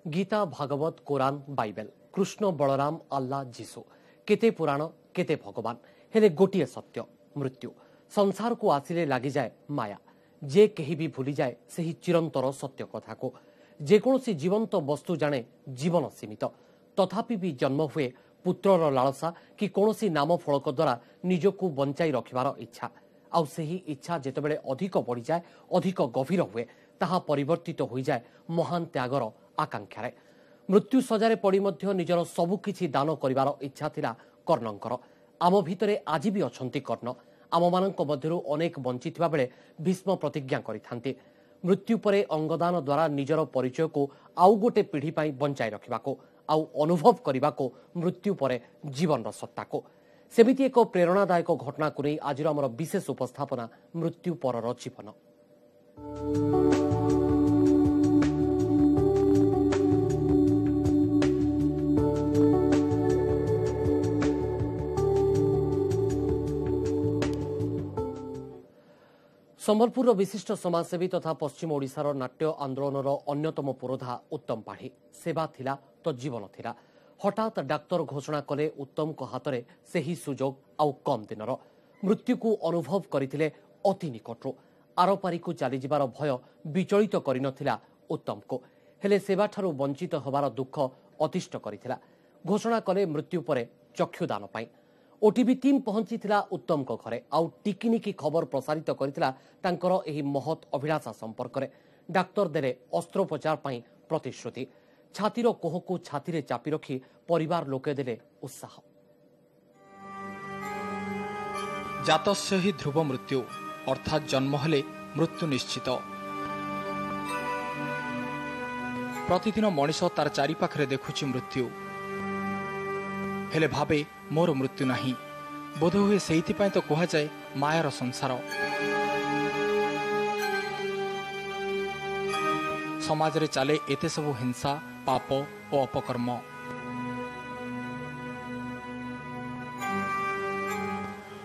Gita Bhagavat कोरान Bible Krishna Balram अल्लाह जीशु केते पुराण केते भगवान हेले गोटे सत्य मृत्यु संसार को आसिले लगी जाए माया जे कहीं भी भूली जाए से ही चिरंतर सत्य कथा को जेकोसी जीवंत वस्तु जाने जीवन सीमित तथापि भी जन्म हुए पुत्रर लालसा कि कौनसी नाम फलक द्वारा निजको बंचाई रखिबार इच्छा आउ सेही इच्छा जेतेबेले अधिक बढ़ी जाए अधिक गभीर हुए ताहा परिवर्तित हो जाए महान त्यागर आकांक्षारे मृत्यु सजारे पड़ी मध्य निजर सबुकिछि दान करिवार इच्छा थिला कर्णंकर आम भितरे आज भी अछंती कर्ण आम मानक मध्यरु अनेक बंचिथिबा बेले भीष्म प्रतिज्ञा करिथांती मृत्यु परे अंगदान द्वारा निजर परिचय को आउ गोटे पीढ़ी पाई बंचाई रखिबाको आउ अनुभव करिबाको मृत्यु परे जीवन सत्ता को सेमिति एक प्रेरणादायक घटना को नहीं आज आमर विशेष उपस्थापना मृत्यु परर जीवन। संबलपुर विशिष्ट समाजसेवी तथा पश्चिम ओडिशार नाट्य आंदोलनर अन्यतम पुरोधा उत्तम पाढ़ी सेवा थिला तो जीवन थिला हठात डाक्तर घोषणा कले उत्तम को हाथ में सही सुजोग आउ कम दिनर मृत्यु को अनुभव करथिले अति निकटरू आरपारी को चली जिबार भय विचलित करिनथिला उत्तम को हेले सेवा ठारू वंचित होबार दुख अतिष्ट करिथिला घोषणा कले मृत्यु परे चक्षुदान पाई ओटीवी टीम पहुंची उत्तम को घरे आउ टिकिनिकी खबर प्रसारित करथिला तांकर एही महत अभिलाषा संपर्क में डाक्तर देले अस्त्रोपचार पाई प्रतिश्रुति छातीर कोह को छाती रे चापी रखी परिवार लोके देले उत्साह जातस्य हि ध्रुव मृत्यु अर्थात जन्म हेले मृत्यु निश्चित प्रतिदिन मनीष तार चारि पाखरे देखुछि मृत्यु हेले भावे मोर मृत्यु नाही बोध हुए सेहिति पाई तो कहा जाए मायार संसार समाज रे चले एते सबु हिंसा पाप और अपकर्म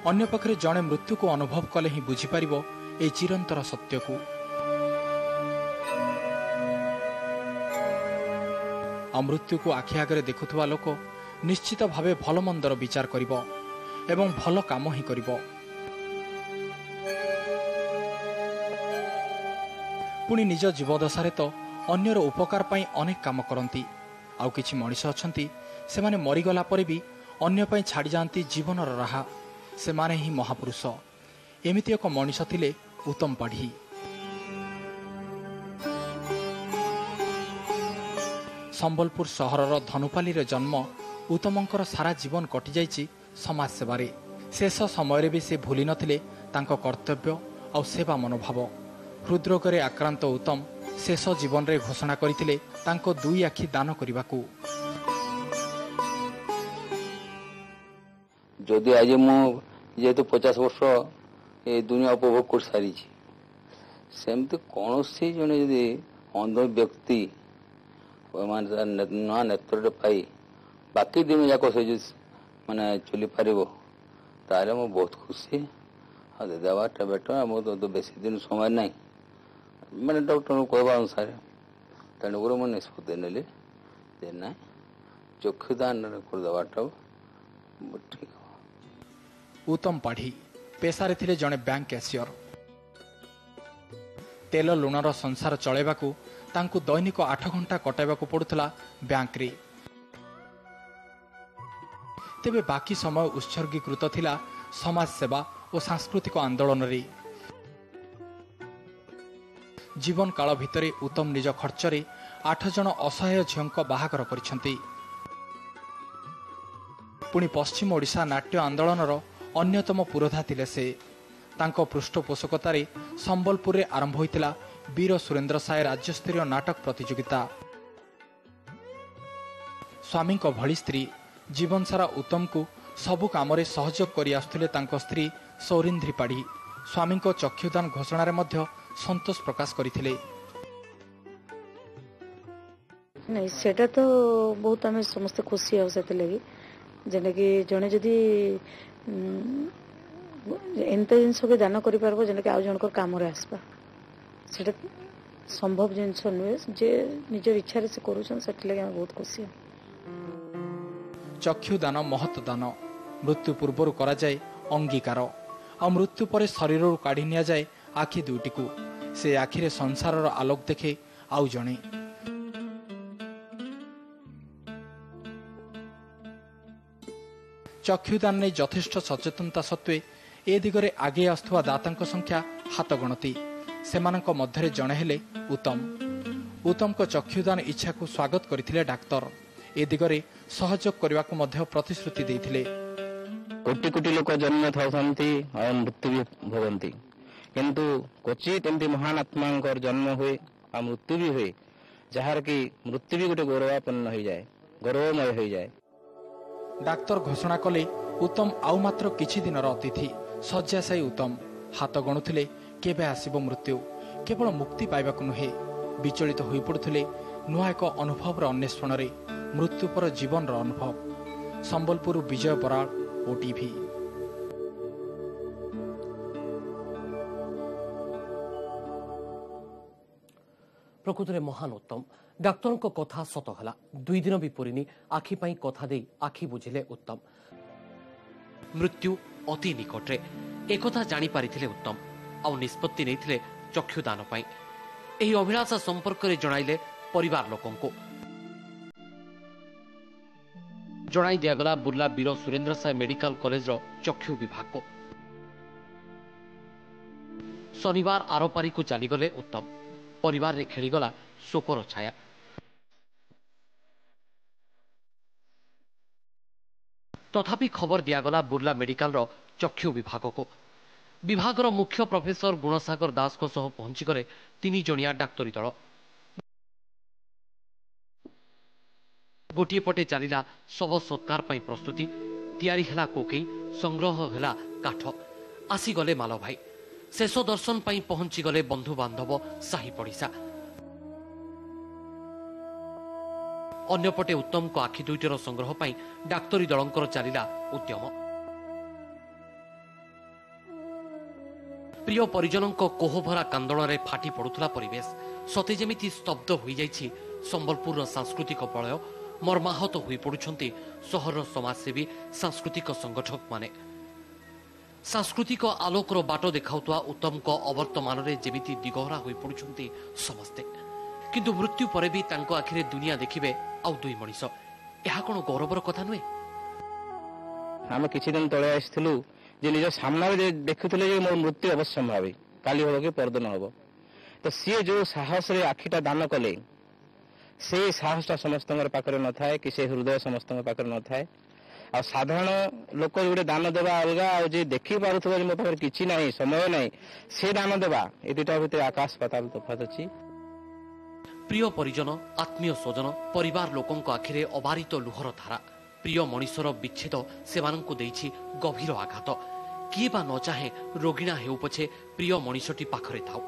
अन्य पक्षरे जड़े मृत्यु को अनुभव कले ही बुझीपर ए चिरंतर सत्य को अमृत्यु को आखि आगे देखुवा लोक निश्चित भावे भल मंदर विचार करिबो एवं भल काम ही करिबो पुणी निज जीवदशारे तो अन्यर उपकार पाई अनेक काम करती आउ किछि मनीष अछंती से माने मरीगला परे भी अन्य पाई छाड़ी जाती जीवनर राहा से माने ही महापुरुष एमिति एक मनीष थिले उत्तम पाढ़ी संबलपुर सहरर धनुपाली जन्म उत्तमंकर सारा जीवन कटि जाइछि समाज सेवारे शेष समय भी से भूली नथिले तांको कर्तव्य और सेवा मनोभाव हृदरोग रे आक्रांत उत्तम शेष जीवन रे घोषणा करथिले तांको दुई आखि दान करिबाकू जदि आज मु जेतु 50 वर्ष ए दुनिया उपभोग कर सारी सेमती कौन सी जने यदि अंध व्यक्ति नुआ नेतृत्व पाई बाकी दिन जाक से माने चली पार ताले मु बहुत खुशी हाँ देवा टेबलेट मोर तो बेसी दिन समय ना मैंने डॉक्टर कहवा अनुसार तेणुक मुझे निष्पत्ति नेली ना चक्षुदान करदेवाटा ठीक। उत्तम पाढ़ी पेशारे थिले जड़े बैंक कैशियर तेल लुणर संसार चलैबाकू तांकू दैनिक 8 घंटा कटाइबाकू पड़ुथला बैंक रे तेबे बाकी समय उत्सर्गीकृत थिला समाज सेवा और सांस्कृतिक आंदोलन रे जीवन काल भितरे उत्तम निज खर्चरे 8 जन असहाय झीओं बाहागर करिसेंती पुणी पश्चिम ओडिशा नाट्य आंदोलनर अन्यतम पुरोधा थिले से तांको पृष्ठपोषकतारे संबलपुर आरंभ होइतिला वीर सुरेंद्र साय राज्यस्तरीय नाटक प्रतियोगिता स्वामी को भली स्त्री जीवन सारा उत्तम को सबु कामरे सहयोग करि आस्तुले तांको स्त्री सौरिंद्री पाढ़ी स्वामी को चक्षुदान घोषणा रे मध्य संतोष प्रकाश करथिले नहीं सेटा तो बहुत आम समस्त खुशी हो से लगी जेने कि जने जदि एंत जिनस के दान कर जेने कि आउ जनकर काम रे आसबा सेटा संभव जिनस नुहे जे निजर इच्छा से करूछन सेटले हम बहुत खुशी। चक्षुदान महत्दान मृत्यु पूर्वर कराए अंगीकार आ मृत्यु पर शरीर काढ़ी नि जाए आखि दुईटी को से आखिरे संसार आलोक देखे आउ जणे। चक्षुदान ने यथेष्ट सचेतनता सत्वे ए दिगरे आगे आसुवा दातांक संख्या हाथ गणती सेमानंक मध्यरे जणे हेले उत्तम। उत्तम को चक्षुदान इच्छा को स्वागत करथिले डाक्तर ए दिगरे सहयोग करने को मध्य प्रतिश्रुति देथिले। कोटि कोटि लोक जन्म थाउथंती और मृत्यु भी भोगंती किंतु क्वचित एमती महान आत्मा जन्म हुए और मृत्यु भी हुए जहार की मृत्यु भी गोटे गौरवापन्न हो जाए गौरवमय हो जाए। डाक्तर घोषणा कले उत्तम आउ मात्र किछि दिनर अतिथि शଯ୍ୟାଶାयी उत्तम हाथ गणुथिले केबे आसीबो मृत्यु केवल मुक्ति पाइबाकु नुहे विचलित होई पड़ुथिले नुआ एक अनुभव अन्वेषण रे मृत्यु पर जीवन अनुभव। संबलपुर विजय बराड़ ओटीवी। प्रकृत में महान उत्तम डाक्तर को कथा सत है 2 दिन भी पूरीनी आखि कथा दे आखि बुझिले उत्तम। मृत्यु अति निकटरे एकथा जानी पारिथिले उत्तम आ निष्पत्ति नहीं चक्षुदान पाई एही अभिलाषा संपर्क में जणाइले परिवार लोकंको। जणाई दियागला बुर्ला वीर सुरेंद्र साय मेडिकल कॉलेज रो चक्षु विभाग को। शनिवार आरपारी को चलीगले उत्तम परिवार रे खेलीगला शोकर छाया। तथापि खबर दियागला बुर्ला मेडिकल रो चक्षु विभाग को। विभाग रो मुख्य प्रोफेसर गुणसागर दास को सह पहुंची गले 3 जणिया डाक्तरी दल। गोटे पटे चलिला शव सत्कार पई प्रस्तुति तैयारी हला कोकई संग्रह हला काठ आसी गले माल भाई शेष दर्शन पई पहुंची गले बंधु बांधव साही पड़िसा। अन्यपटे उत्तम को आखि दुईटर संग्रह पई डाक्तरी दलंकर चलिला उद्यम। प्रिय परिजनों कोहभरा कांदण रे फाटी पड़ुथला परिवेश सते जेमिति स्तब्ध होई जाइछि। संबलपुर सांस्कृतिक बलय मर्माहत होई पड़ुछंती सहर समाजसेवी सांस्कृतिक संगठक माने। सांस्कृतिक आलोकर बाट देखाउतवा उत्तम को अवर्तमान रे जेमिति दिगहरा होई पड़ुछंती समस्ते किंतु मृत्यु परे भी तांको आखिरे दुनिया देखिबे आउ 2 मनीष एहा कोन गौरवर कथा नुहे। आम किछि दिन तळे आइथिलु जे निज सामना रे देखुथिले जे मोर मृत्यु अवश्य भाबी काली होबो कि परदिन होबो तो सी जो साहस रे आखिटा दान कले से साहसटा समस्त पाखरे न थाए कि से हृदय समस्त पाखरे न थाए। आ साधारण लोक जोड़े दान देवा अलग जे देखी पारुथबा मो पाखरे किछि नाही समय नाही से दान देवा ए दुटा भितर आकाश पाताल तफात अछि। प्रिय परिजन आत्मीय स्वजन परिवार लोकों आखिरे अबारित लुहर धारा प्रिय मनीषर विच्छेद सेमानंकु देइछि गभीर आघात। किए बा न चाहे रोगिणा हेउ पछे प्रिय मनीषटी पाखरे थाउ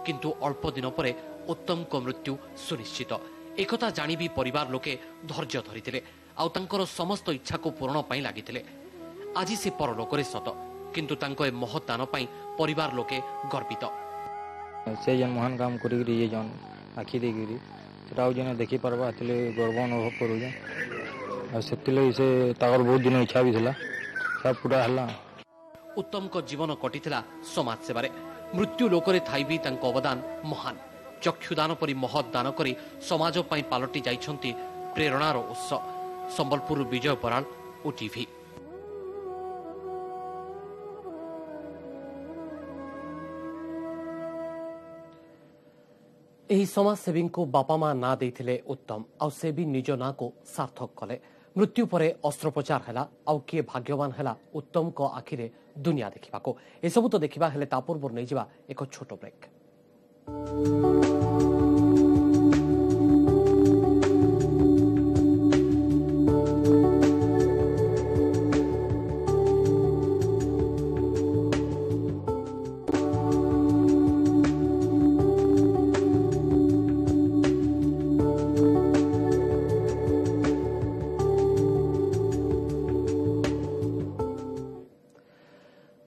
किंतु अल्प दिन परे उत्तम को मृत्यु सुनिश्चित एकथा जानी भी परिवार लोके धैर्य धरिथिले आउ तांकर समस्त इच्छा को पूरण पई लागिथिले। आज से परलोकरे सत किंतु तांको ए महत दान पई परिवार लोके गर्वित। से जन महान काम करी ये जन आखि देगिरी सेटा जने देखि परबा तले गर्व अनुभव करू जे आ सेतिले से ताकर बहुत दिन इच्छा भी थिला सब पूरा हला। उत्तम को जीवन कटिथिला समाज सेवारे मृत्यु लोकरे थाई भी तांको अवदान महान। चक्षुदान परि महत दान करी समाज पई पालटी जाइछंती प्रेरणार उत्स। संबलपुर विजय बराड़ ओटीवी। एही समाजसेवी को बापा मां ना देथिले उत्तम आउ से भी निज ना को सार्थक कले। मृत्यु परे अस्त्रोपचार हैला आउ किए भाग्यवान हैला उत्तम को आखिरे दुनिया देखिबा को। ए सब तो देखिबा हेले ता पूर्व नै जिबा एक छोटो ब्रेक।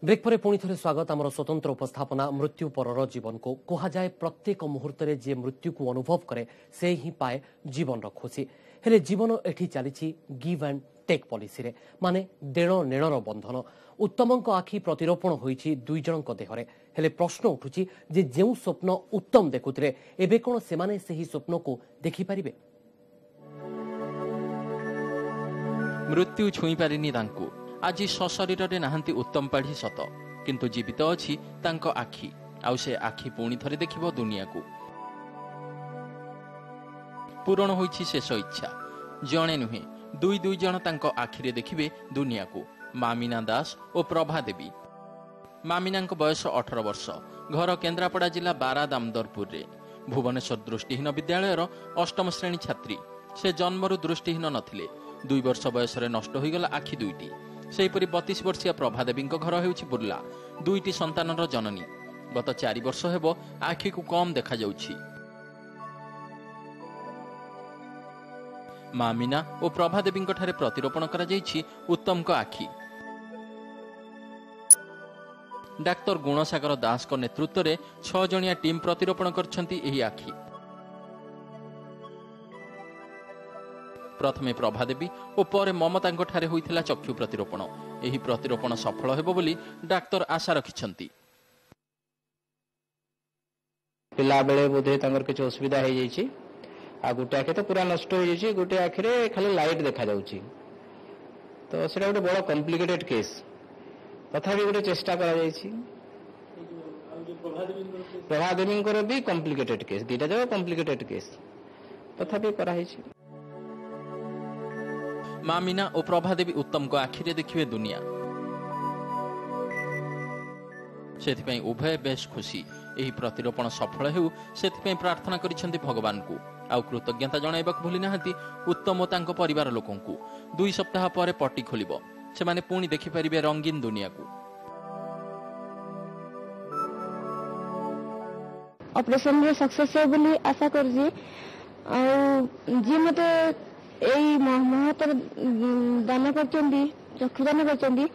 ब्रेक पर पुणी थे स्वागत आम स्वतंत्र उपस्थापना मृत्यु परर जीवन को कहुए प्रत्येक मुहूर्त में जे मृत्यु को अनुभव करे से ही पाए जीवन खुशी हेले जीवन एठी चली गिव एंड टेक पॉलिसी रे माने देण नेणर बंधन उत्तम आखि प्रतिरोपण होईछि दुई जनक देहरे हेले प्रश्न उठुछि जे जेउ स्वप्न उत्तम देखुथिले एबे कोन सेमाने सेही स्वप्न को देखि परिबे। मृत्यु छुई पारिनी तांकु आज सशरीर नाहांती उत्तम पाढ़ी सत किंतु जीवित अछि तांको आखि आउ से आखि पुणी थरे देखिबो दुनिया को पूरण होईछि शेष इच्छा जणे नुहे दुई दुई जन तांको आखिरे देखिबे दुनिया को मामिना दास और प्रभा देवी। मामिना बयस 18 वर्ष घर केन्द्रापड़ा जिला बारा दामदरपुर रे भुवनेश्वर दृष्टिहीन विद्यालयर 8म श्रेणी छात्री से जन्मरु दृष्टिहीन नथिले 2 वर्ष बयस नष्ट होईगला आखि दुईटी सेहीपरि 32 वर्षीय प्रभा देवी घर हेउछि बुर्ला दुईटी संतानर जननी गत 4 वर्ष हेबो आखि को कम देखा जाउछि। मामिना और प्रभा देवी प्रतिरोपण करा जाइछि उत्तम को आखि। डाक्तर गुणसागर दास को नेतृत्व में 6 जणिया टीम प्रतिरोपण करछंती एही आखि। प्रथमे प्रभा देवी और पर ममता ठारे होइथिला चक्षु प्रतिरोपण एही प्रतिरोपण सफल हेबो बोली डाक्तर आशा रखिछंती। पिला बेले बोधे तांकर किछ असुविधा हो जाइछि आ गोटे आखि तो पूरा नष्ट हो जाइछि गोटे आखिरे खाली लाइट देखा जाउछि तो सेटा गोटे बड़ कॉम्प्लिकेटेड केस तथापि गोटे चेष्टा करा जाइछि। प्रभा देवी भी कॉम्प्लिकेटेड केस दीटा जो कॉम्प्लिकेटेड केस तथापि करा जाइछि। मामिना और प्रभा देवी उत्तम को आखिरे देखिबे दुनिया सेथिपई उभय बेश खुशी एही प्रतिरोपण सफल हेउ सेथिपई प्रार्थना करिसेंती भगवान को आउ कृतज्ञता जणाइबाक भूली नाहांती उत्तम और तांको परिवार लोकंकु 2 सप्ताह पर पट्टी खोलिबो से माने पुणी देखि परिबे रंगीन दुनिया को। ऑपरेशन रे सक्सेस हो बोली आशा करजी जी मते एई महत्तर दान करचंदी चक्षु दान करचंदी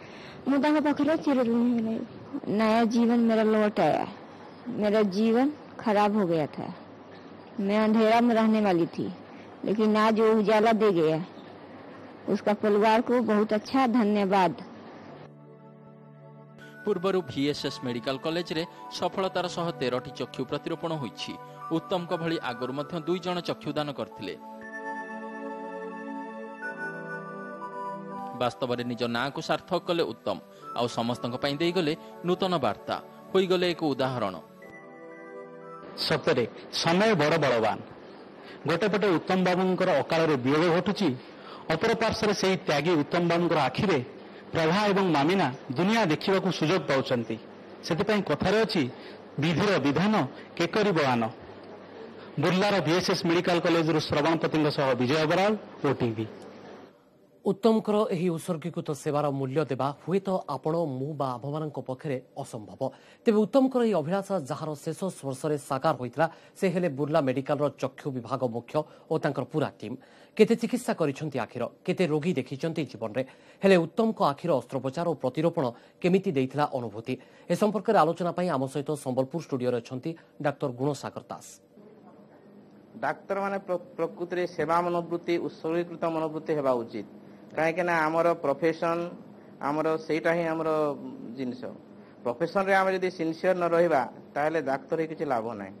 मु तांको पाखरे चिरऋणी है। नया जीवन मेरा लौट आया। मेरा जीवन खराब हो गया था। मैं अंधेरा में रहने वाली थी लेकिन आज वो उजाला दे गया। उसका परिवार को बहुत अच्छा धन्यवाद। पूर्वरु VSS मेडिकल कॉलेज रे सफलतार सह 13टी चक्षु प्रतिरोपण होईछि। उत्तम को भली आगरु मध्य 2 जण चक्षुदान करथिले। वास्तव में निज ना को सार्थक कले उत्तम आउ समस्तक पई देई गले नूतन वार्ता होई गले एक उदाहरण। सतरे समय बड़ बलवान गोटे पटे उत्तम बाबूंकर अकाल वियोग घटुची अपर पार्श्व से त्यागी उत्तम बाबूंकर आखिरे प्रभा एवं मामिना दुनिया देखा सुजोग पाउछंती। सेतिपई कथारे अछि विधिर विधान के करिब आन। बुर्लार VSS मेडिकल कॉलेज रु श्रवणपति सह विजय बराल ओटीवी। उत्तमकर एही उत्सर्गीकृत सेवार मूल्य देवा हुए तो आपण मु बा आभमान पक्षरे असंभव तेबे उत्तमकर एही अभिलाष जार शेष वर्ष साकार होइतला से हेले बुर्ला मेडिकल चक्षु विभाग मुख्य और तांकर पूरा टीम केते चिकित्सा करिसंती आखिर केते रोगी देखिसंती जीवन रे हेले उत्तम को आखिर अस्त्रोपचार और प्रतिरोपण केमिति देइथिला अनुभूति ए संपर्क में आलोचना पई आम सहित संबलपुर स्टूडियो रे अछंती डाक्टर गुणसागर दास। डाक्तर माने प्रकृति सेवा मनोवृत्ति उत्सर्गीकृत मनोवृत्ति हेबा उचित कहीं आमर प्रोफेशन आमर सेटा ही आमर जिनिस प्रोफेशन रे आम जदि सिनसियर न रहिबा ताले डाक्तर ही किछि लाभ नाही।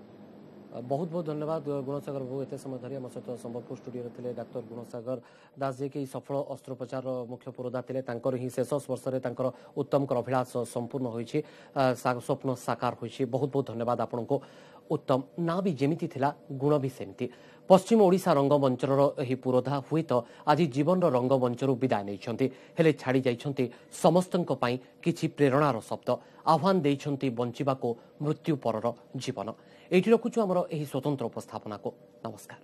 बहुत बहुत धन्यवाद गुणसागर बाबू एत समय धरी आम सहित संबलपुर स्टूडियो थे डाक्तर गुणसागर दास जी की सफल अस्त्रोपचार मुख्य पुरोधा थे ही शेष वर्ष में उत्तम अभिलाष संपूर्ण होइछि स्वप्न साकार होइछि। बहुत बहुत धन्यवाद आपन को। उत्तम ना भी जेमिति थिला गुण भी सेमती। पश्चिम ओडिशा रंगमंचर एही पुरोधा हुए तो आज जीवन रंगमंचरू विदाय नहीं हेले छाड़ी जाइछंती समस्तंक पई किछि प्रेरणार शब्द आह्वान देइछंती बंचिबा को मृत्यु परर जीवन। एठी रखुछु हमर एही स्वतंत्र उपस्थापना को। नमस्कार।